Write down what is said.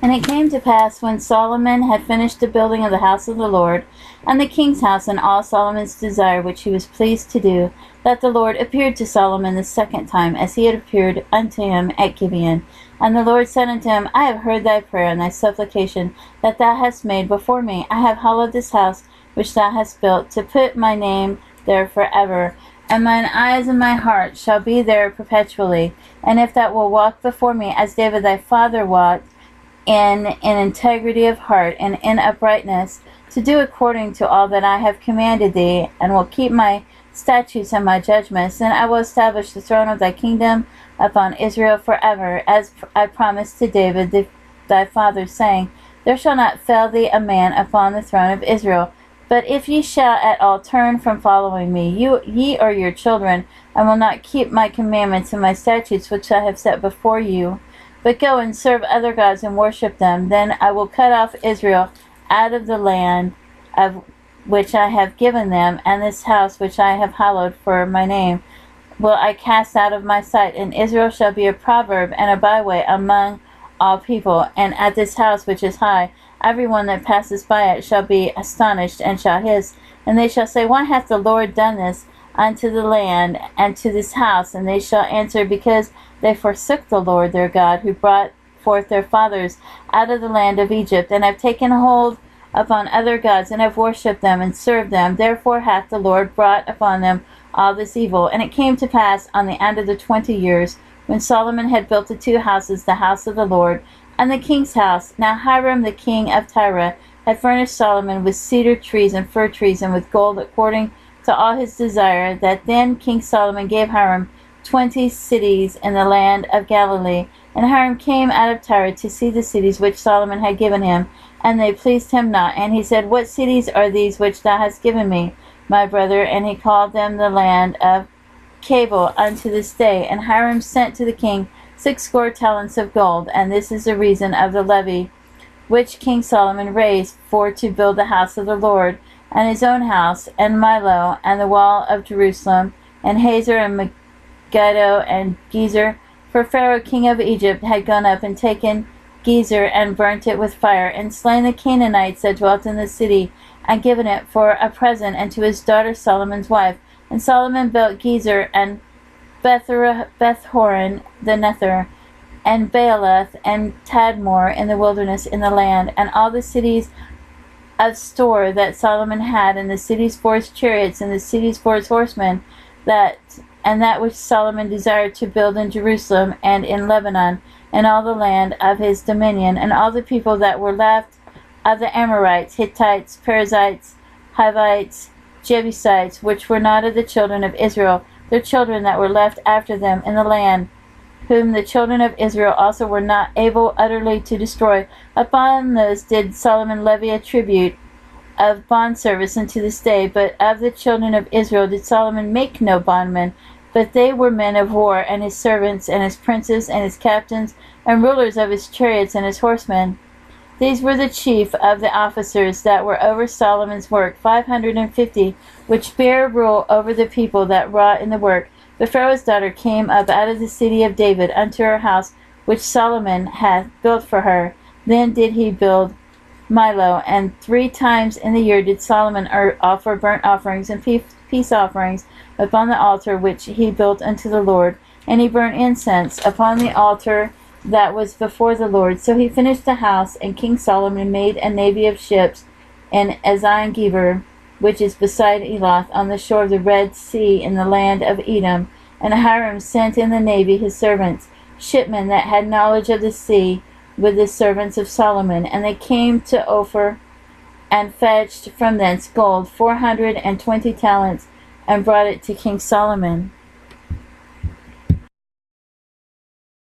And it came to pass, when Solomon had finished the building of the house of the Lord, and the king's house, and all Solomon's desire which he was pleased to do, that the Lord appeared to Solomon the second time, as he had appeared unto him at Gibeon. And the Lord said unto him, I have heard thy prayer and thy supplication that thou hast made before me. I have hallowed this house which thou hast built, to put my name there forever. And mine eyes and my heart shall be there perpetually. And if thou wilt walk before me, as David thy father walked, in integrity of heart and in uprightness, to do according to all that I have commanded thee, and will keep my statutes and my judgments, then I will establish the throne of thy kingdom upon Israel forever, as I promised to David thy father, saying, There shall not fail thee a man upon the throne of Israel. But if ye shall at all turn from following me, ye or your children, and will not keep my commandments and my statutes which I have set before you, but go and serve other gods and worship them, then I will cut off Israel out of the land of which I have given them, and this house which I have hallowed for my name will I cast out of my sight, and Israel shall be a proverb and a byway among all people. And at this house which is high, every one that passes by it shall be astonished, and shall hiss, and they shall say, Why hath the Lord done this unto the land and to this house? And they shall answer, Because they forsook the Lord their God, who brought forth their fathers out of the land of Egypt, and have taken hold upon other gods, and have worshipped them and served them. Therefore hath the Lord brought upon them all this evil. And it came to pass on the end of the 20 years, when Solomon had built the two houses, the house of the Lord and the king's house. Now Hiram the king of Tyre had furnished Solomon with cedar trees and fir trees, and with gold, according to all his desire. That then King Solomon gave Hiram 20 cities in the land of Galilee. And Hiram came out of Tyre to see the cities which Solomon had given him, and they pleased him not. And he said, What cities are these which thou hast given me, my brother? And he called them the land of Cabul unto this day. And Hiram sent to the king 60 talents of gold. And this is the reason of the levy which King Solomon raised for to build the house of the Lord, and his own house, and Millo, and the wall of Jerusalem, and Hazor, and Megiddo, and Gezer. For Pharaoh king of Egypt had gone up and taken Gezer, and burnt it with fire, and slain the Canaanites that dwelt in the city, and given it for a present unto his daughter Solomon's wife. And Solomon built Gezer, and Beth-horon the Nether, and Baalath, and Tadmor in the wilderness in the land, and all the cities of store that Solomon had, and the cities for his chariots, and the cities for his horsemen, that which Solomon desired to build in Jerusalem and in Lebanon, and all the land of his dominion, and all the people that were left of the Amorites, Hittites, Perizzites, Hivites, Jebusites, which were not of the children of Israel, their children that were left after them in the land, whom the children of Israel also were not able utterly to destroy. Upon those did Solomon levy a tribute of bondservice unto this day. But of the children of Israel did Solomon make no bondmen, but they were men of war, and his servants, and his princes, and his captains, and rulers of his chariots, and his horsemen. These were the chief of the officers that were over Solomon's work, 550, which bare rule over the people that wrought in the work. But Pharaoh's daughter came up out of the city of David unto her house, which Solomon hath built for her. Then did he build Millo, and 3 times in the year did Solomon offer burnt offerings and peace offerings upon the altar which he built unto the Lord. And he burnt incense upon the altar that was before the Lord. So he finished the house, and King Solomon made a navy of ships in Ezion-Geber, which is beside Elath, on the shore of the Red Sea in the land of Edom. And Hiram sent in the navy his servants, shipmen that had knowledge of the sea, with the servants of Solomon. And they came to Ophir, and fetched from thence gold 420 talents, and brought it to King Solomon.